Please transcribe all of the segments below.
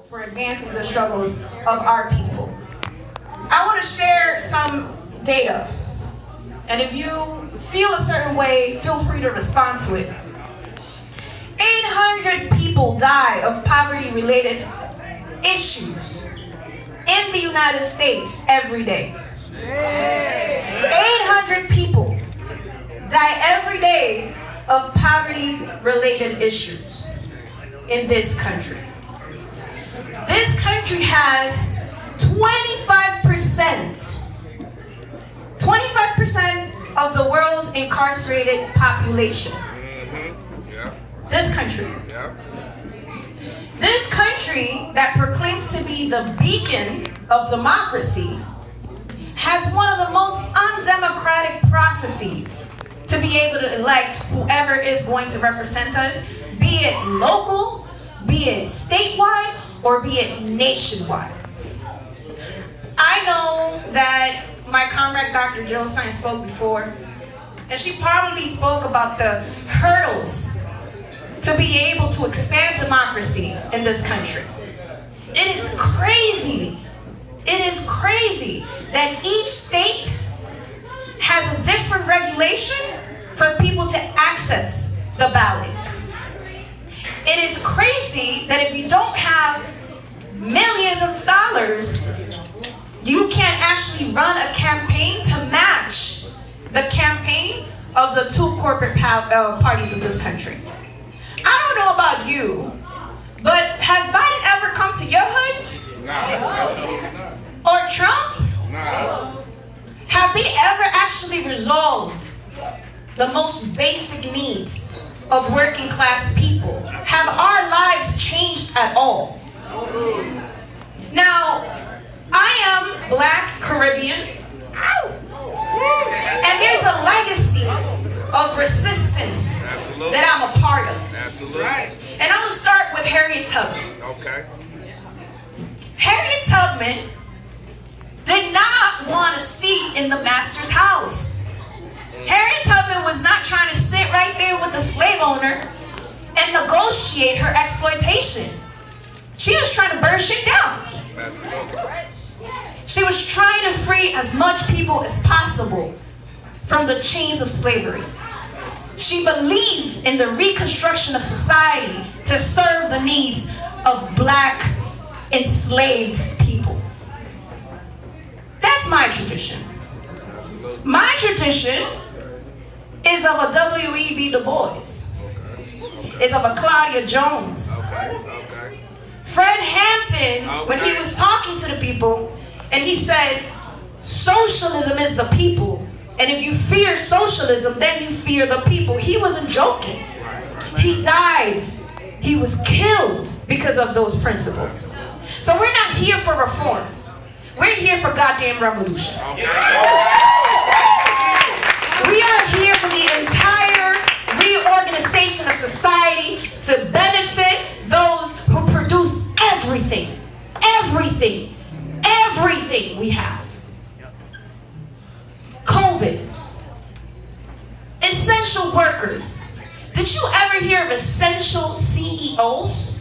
for advancing the struggles of our people. I want to share some data, and if you feel a certain way, feel free to respond to it. 800 people die of poverty-related issues in the United States every day. 800 people die every day of poverty-related issues in this country. This country has 25% of the world's incarcerated population. This country. This country that proclaims to be the beacon of democracy has one of the most undemocratic processes to be able to elect whoever is going to represent us, be it local, be it statewide, or be it nationwide. I know that my comrade Dr. Jill Stein spoke before, and she probably spoke about the hurdles to be able to expand democracy in this country. It is crazy that each state has a different regulation for people to access the ballot. It is crazy that if you don't have millions of dollars, you can't actually run a campaign to match the campaign of the two corporate parties of this country. I don't know about you, but has Biden ever come to your hood? No, absolutely not. Or Trump? No. Have they ever actually resolved the most basic needs of working class people? Have our lives changed at all? Now, I am Black Caribbean, and there's a legacy of resistance that I'm a part of. Absolutely. And I'm going to start with Harriet Tubman. Okay. Harriet Tubman did not want a seat in the master's house. Harriet Tubman was not trying to sit right there with the slave owner and negotiate her exploitation. She was trying to burn shit down. Absolutely. She was trying to free as much people as possible from the chains of slavery. She believed in the reconstruction of society to serve the needs of Black enslaved people. That's my tradition. My tradition is of a W.E.B. Du Bois, is of a Claudia Jones. Fred Hampton, when he was talking to the people, and he said, socialism is the people, and if you fear socialism, then you fear the people. He wasn't joking. He died. He was killed because of those principles. So we're not here for reforms. We're here for goddamn revolution. We are here for the entire reorganization of society to benefit those who produce everything we have. COVID. Essential workers. Did you ever hear of essential CEOs?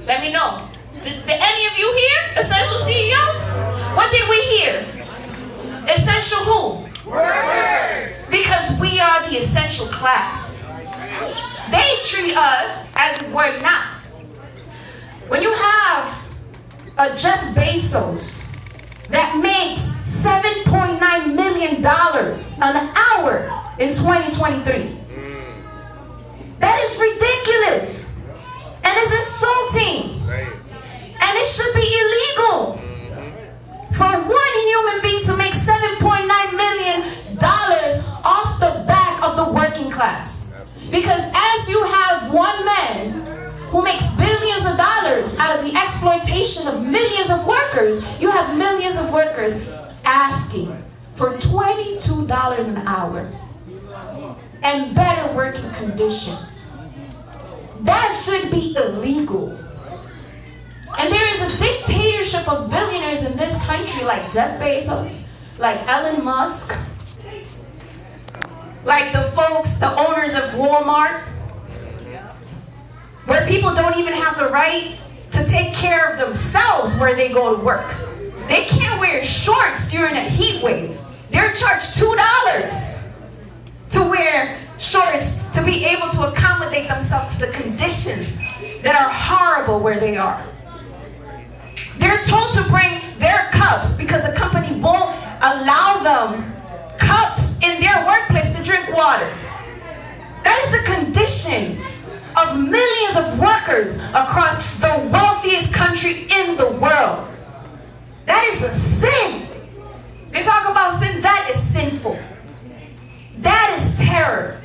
Let me know. Did any of you hear essential CEOs? What did we hear? Essential who? Workers. Because we are the essential class. They treat us as if we're not. When you have a Jeff Bezos that makes $7.9 million an hour in 2023, that is ridiculous and is insulting. And it should be illegal for one human being to make $7.9 million off the back of the working class. Because as you have one man who makes billions of dollars out of the exploitation of millions of workers, you have millions of workers asking for $22 an hour and better working conditions. That should be illegal. And there is a dictatorship of billionaires in this country like Jeff Bezos, like Elon Musk, like the folks, the owners of Walmart, where people don't even have the right to take care of themselves where they go to work. They can't wear shorts during a heat wave. They're charged $2 to wear shorts to be able to accommodate themselves to the conditions that are horrible where they are. They're told to bring their cups because the company won't allow them cups in their workplace to drink water. That is the condition of millions of workers across the wealthiest country in the world. That is a sin. They talk about sin. That is sinful. That is terror.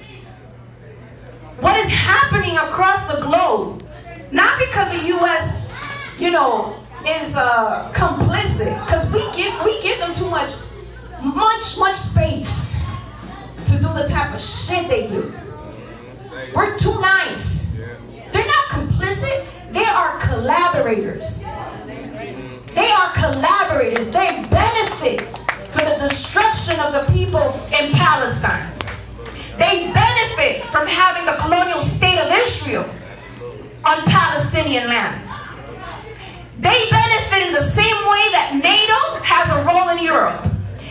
What is happening across the globe, not because the U.S., is complicit, because we give them too much space to do the type of shit they do. We're too nice. They're not complicit. They are collaborators. They are collaborators. They benefit for the destruction of the people in Palestine. They benefit from having the colonial state of Israel on Palestinian land. They benefit in the same way that NATO has a role in Europe,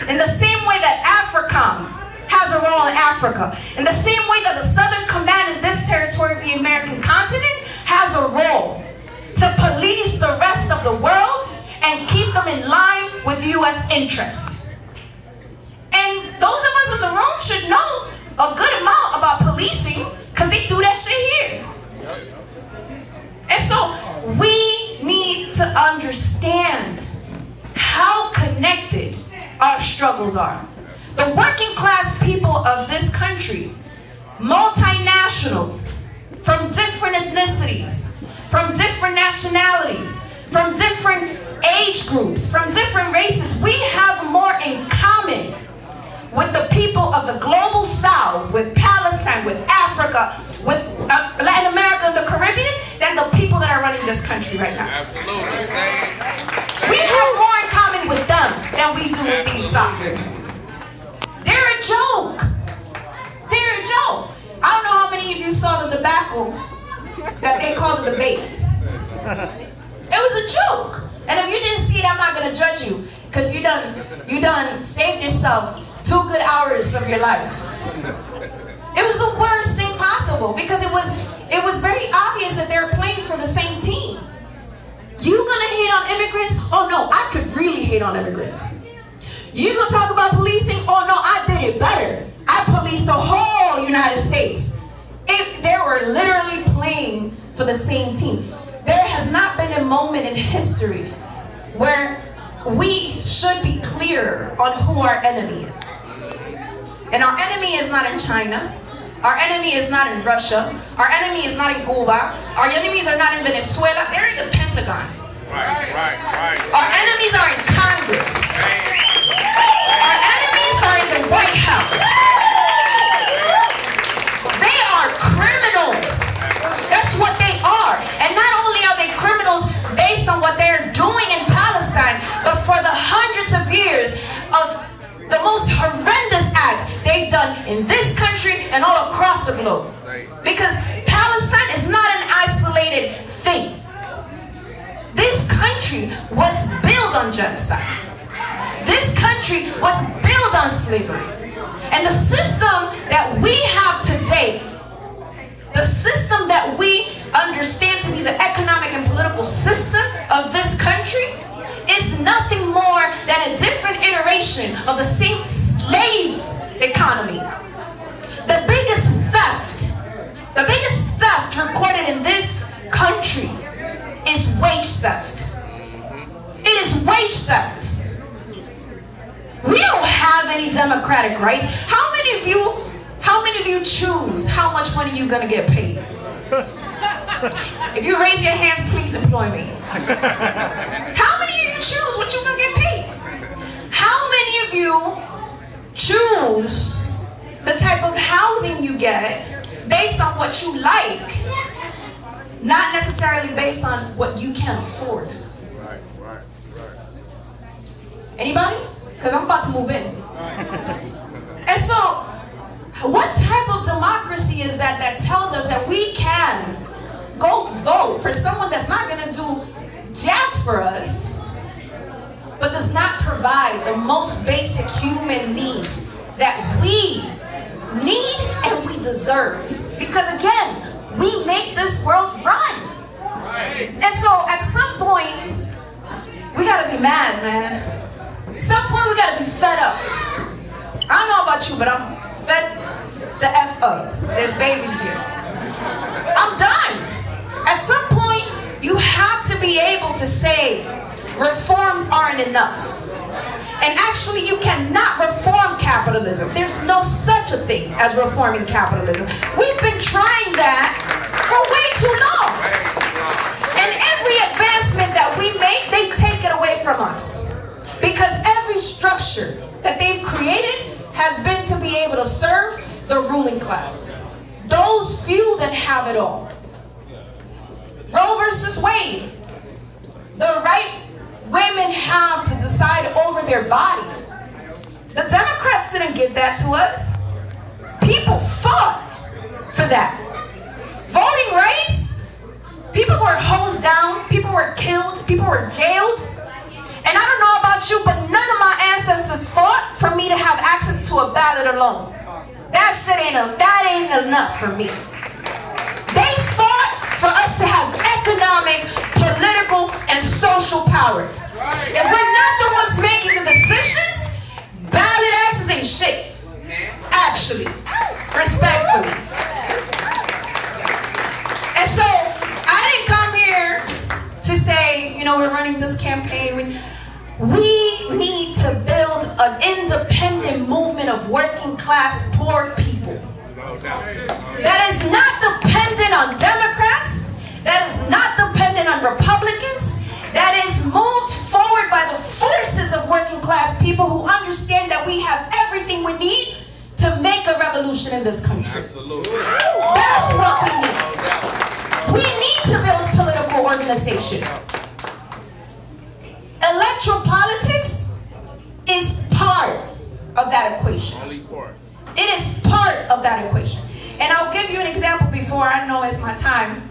in the same way that AFRICOM has a role in Africa, in the same way that the Southern Command in this territory of the American continent has a role to police the rest of the world and keep them in line with U.S. interests. And those of us in the room should know a good amount about policing because they do that shit here. And so we need to understand how connected our struggles are. The working class people of this country, multinational, from different ethnicities, from different nationalities, from different age groups, from different races, we have more in common with the people of the global South, with Palestine, with Africa, with Latin America and the Caribbean, than the people that are running this country right now. Absolutely. We have more in common with them than we do with these suckers. They're a joke. They're a joke. I don't know how many of you saw the debacle that they called a debate. It was a joke. And if you didn't see it, I'm not going to judge you, because you done saved yourself 2 good hours of your life. It was the worst thing possible, because it was very obvious that they're playing for the same team. You gonna hate on immigrants? Oh no, I could really hate on immigrants. You gonna talk about policing? Oh no, I did it better. I policed the whole United States. They were literally playing for the same team. There has not been a moment in history where we should be clear on who our enemy is. And our enemy is not in China. Our enemy is not in Russia. Our enemy is not in Cuba. Our enemies are not in Venezuela. They're in the Pentagon. Right. Our enemies are in Congress. Our enemies are in the White House. They are criminals. That's what they are. And not only are they criminals based on what they're doing in Palestine, but for the hundreds of years of the most horrendous acts they've done in this country and all across the globe. Because Palestine is not an isolated thing. This country was built on genocide. This country was built on slavery. And the system that we have today, the system that we understand to be the economic and political system of this country, is nothing more than a different iteration of the same slave economy. The biggest theft recorded in this country is wage theft. It is wage theft. We don't have any democratic rights. How many of you choose how much money you're gonna get paid? If you raise your hands, please employ me. How many of you choose what you're gonna get paid? How many of you choose the type of housing you get based on what you like, not necessarily based on what you can afford? Right. Anybody? Because I'm about to move in. And so, what type of democracy is that tells us that we can go vote for someone that's not going to do jack for us, but does not provide the most basic human needs that we need and we deserve. Because again, we make this world run. And so at some point, we gotta be mad, man. At some point, we gotta be fed up. I don't know about you, but I'm fed the F up. There's babies here. I'm done. At some point, you have to be able to say, reforms aren't enough. And actually, you cannot reform capitalism. There's no such a thing as reforming capitalism. We've been trying that for way too long. And every advancement that we make, they take it away from us. Because every structure that they've created has been to be able to serve the ruling class. Those few that have it all. Roe versus Wade. The right women have to decide over their bodies. The Democrats didn't give that to us. People fought for that. Voting rights, people were hosed down, people were killed, people were jailed. And I don't know about you, but none of my ancestors fought for me to have access to a ballot alone. That ain't enough for me. They fought for us to have economic, political, and social power. If we're not the ones making the decisions, ballot access ain't shit. Actually, respectfully. And so, I didn't come here to say, we're running this campaign. We need to build an independent movement of working class poor people. That is not dependent on Democrats. That is not dependent on Republicans. That is moved forward by the forces of working class people who understand that we have everything we need to make a revolution in this country. Absolutely. That's what we need. We need to build political organization. Electoral politics is part of that equation. Only part. It is part of that equation. And I'll give you an example before I know it's my time.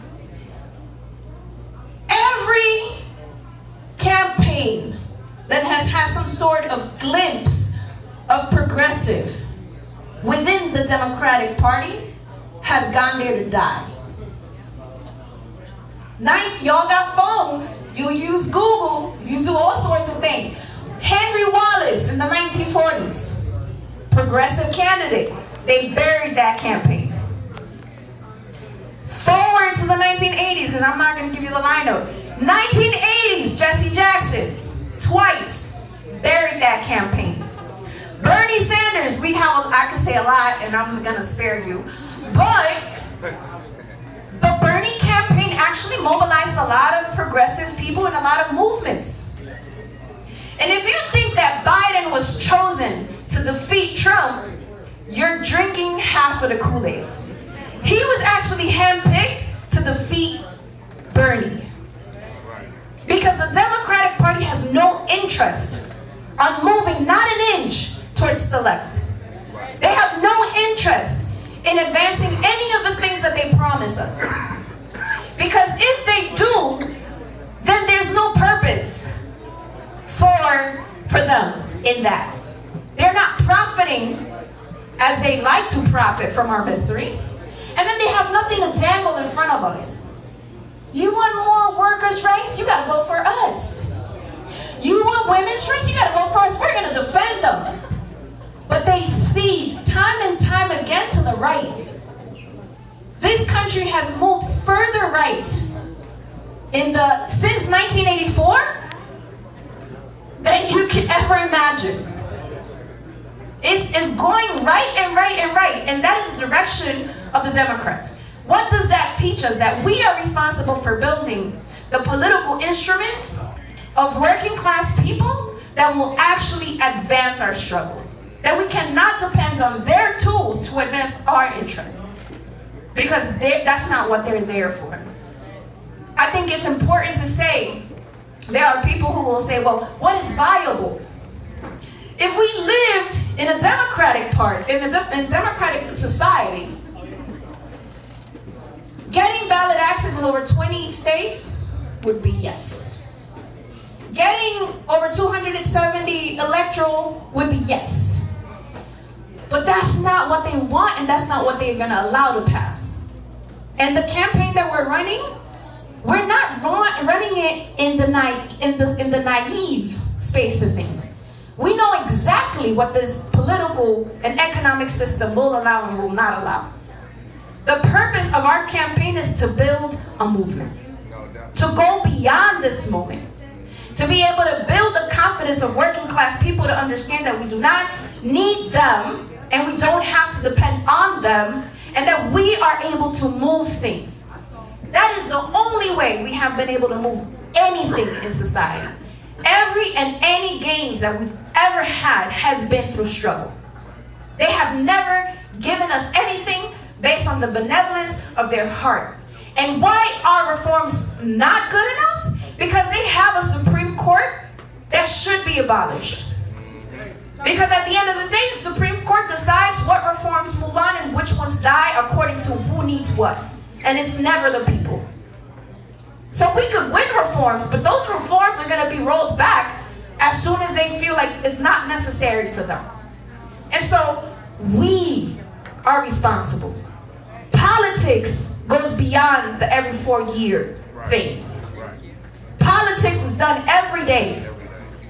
Every campaign that has had some sort of glimpse of progressive within the Democratic Party has gone there to die. Y'all got phones, you use Google, you do all sorts of things. Henry Wallace in the 1940s, progressive candidate, they buried that campaign. Forward to the 1980s, because I'm not going to give you the lineup. 1980s, Jesse Jackson, twice, buried that campaign. Bernie Sanders, I could say a lot, and I'm going to spare you. But the Bernie campaign actually mobilized a lot of progressive people and a lot of movements. And if you think that Biden was chosen to defeat Trump, you're drinking half of the Kool-Aid. He was actually handpicked to defeat Bernie. Because the Democratic Party has no interest on moving not an inch towards the left. They have no interest in advancing any of the things that they promise us. Because if they do, then there's no purpose for them in that. They're not profiting as they like to profit from our misery. And then they have nothing to dangle in front of us. You want more workers' rights? You gotta vote for us. You want women's rights? You gotta vote for us. We're gonna defend them. But they cede time and time again to the right. This country has moved further right since 1984 than you can ever imagine. It's going right and right and right, and that is the direction of the Democrats. What does that teach us? That we are responsible for building the political instruments of working class people that will actually advance our struggles. That we cannot depend on their tools to advance our interests. Because that's not what they're there for. I think it's important to say, there are people who will say, well, what is viable? If we lived in a democratic party, in a democratic society, getting back ballot access in over 20 states would be yes. Getting over 270 electoral would be yes. But that's not what they want, and that's not what they're going to allow to pass. And the campaign that we're running, we're not running it in the naive space of things. We know exactly what this political and economic system will allow and will not allow. The purpose of our campaign is to build a movement, to go beyond this moment, to be able to build the confidence of working class people to understand that we do not need them and we don't have to depend on them, and that we are able to move things. That is the only way we have been able to move anything in society. Every and any gains that we've ever had has been through struggle. They have never given us anything based on the benevolence of their heart. And why are reforms not good enough? Because they have a Supreme Court that should be abolished. Because at the end of the day, the Supreme Court decides what reforms move on and which ones die according to who needs what. And it's never the people. So we could win reforms, but those reforms are going to be rolled back as soon as they feel like it's not necessary for them. And so we are responsible. Politics goes beyond the every 4-year thing. Politics is done every day.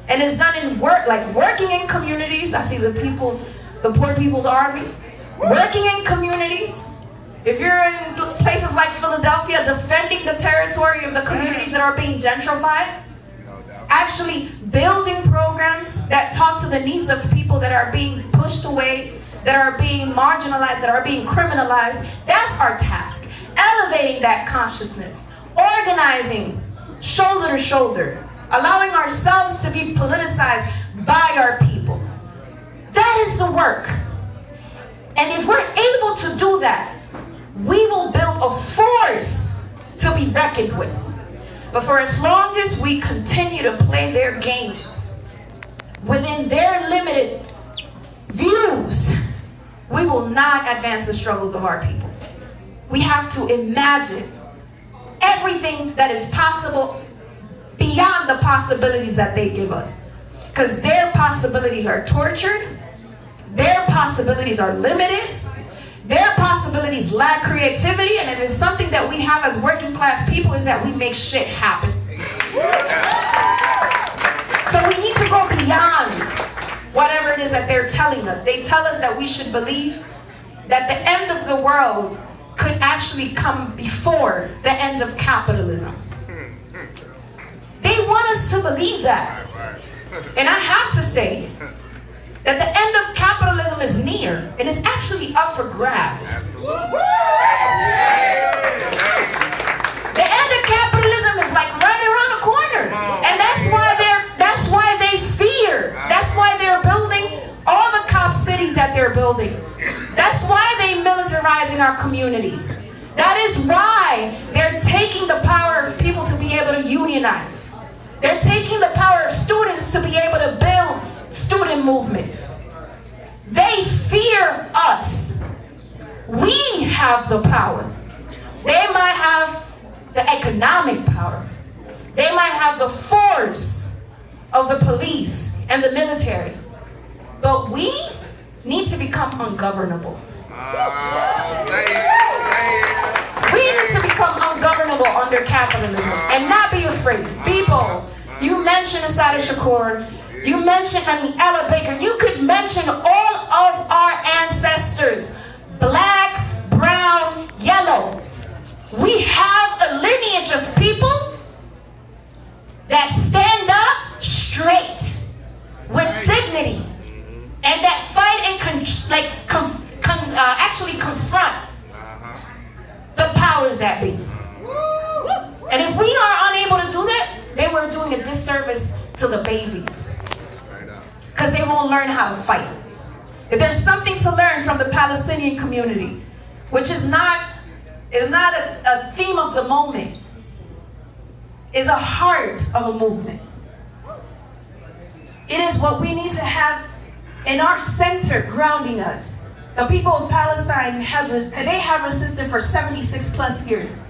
And it's done in work, like working in communities. I see the poor people's army. Working in communities. If you're in places like Philadelphia, defending the territory of the communities that are being gentrified. Actually building programs that talk to the needs of people that are being pushed away, that are being marginalized, that are being criminalized. That's our task. Elevating that consciousness. Organizing shoulder to shoulder. Allowing ourselves to be politicized by our people. That is the work. And if we're able to do that, we will build a force to be reckoned with. But for as long as we continue to play their games within their limited views, we will not advance the struggles of our people. We have to imagine everything that is possible beyond the possibilities that they give us. Because their possibilities are tortured, their possibilities are limited, their possibilities lack creativity, and if it's something that we have as working class people is that we make shit happen. So we need to go beyond whatever it is that they're telling us. They tell us that we should believe that the end of the world could actually come before the end of capitalism. They want us to believe that. And I have to say that the end of capitalism is near and it's actually up for grabs. The end of capitalism is like right around the corner. And that's why they fear. That's why they're building all the cop cities that they're building. That's why they're militarizing our communities. That is why they're taking the power of people to be able to unionize. They're taking the power of students to be able to build student movements. They fear us. We have the power. They might have the economic power. They might have the force of the police and the military. But we need to become ungovernable. We need to become ungovernable under capitalism and not be afraid. People, you mentioned SatJul14. You mentioned Ella Baker. You could mention all of our ancestors. Black, brown, yellow. We have a lineage of people that stand up straight with dignity and that fight and actually confront the powers that be. And if we are unable to do that, then we're doing a disservice to the babies. Because they won't learn how to fight. If there's something to learn from the Palestinian community, which is not a theme of the moment, is a heart of a movement. It is what we need to have in our center grounding us. The people of Palestine, they have resisted for 76 plus years.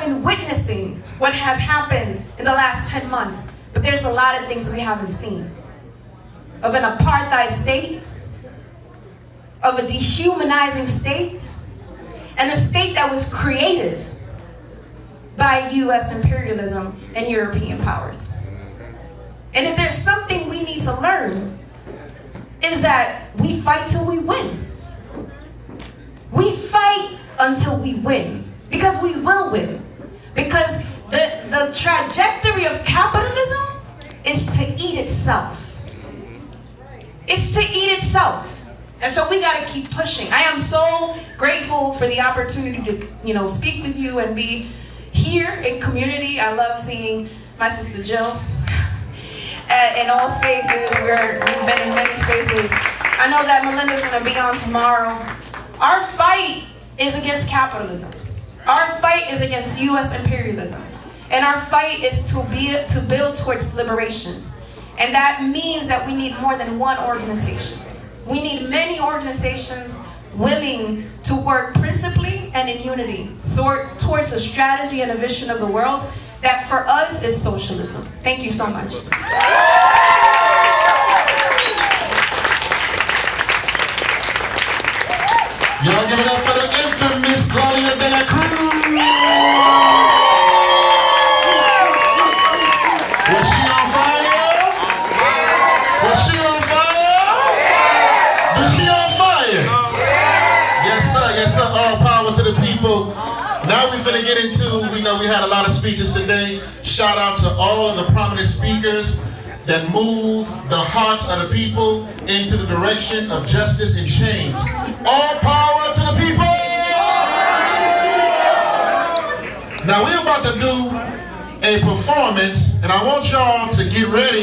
been witnessing what has happened in the last 10 months, but there's a lot of things we haven't seen. Of an apartheid state, of a dehumanizing state, and a state that was created by US imperialism and European powers. And if there's something we need to learn, is that we fight till we win. We fight until we win, because we will win. Because the trajectory of capitalism is to eat itself. It's to eat itself. And so we got to keep pushing. I am so grateful for the opportunity to, speak with you and be here in community. I love seeing my sister Jill in all spaces. We've been in many spaces. I know that Melinda's going to be on tomorrow. Our fight is against capitalism. Our fight is against U.S. imperialism. And our fight is to build towards liberation. And that means that we need more than one organization. We need many organizations willing to work principally and in unity towards a strategy and a vision of the world that for us is socialism. Thank you so much. Y'all give it up for the infamous Claudia de la Cruz. Was she on fire? Was she on fire? Was she on fire? Yes sir, all power to the people. Now we finna get into, we know we had a lot of speeches today. Shout out to all of the prominent speakers that move the hearts of the people into the direction of justice and change. All power to the people! Now we're about to do a performance, and I want y'all to get ready.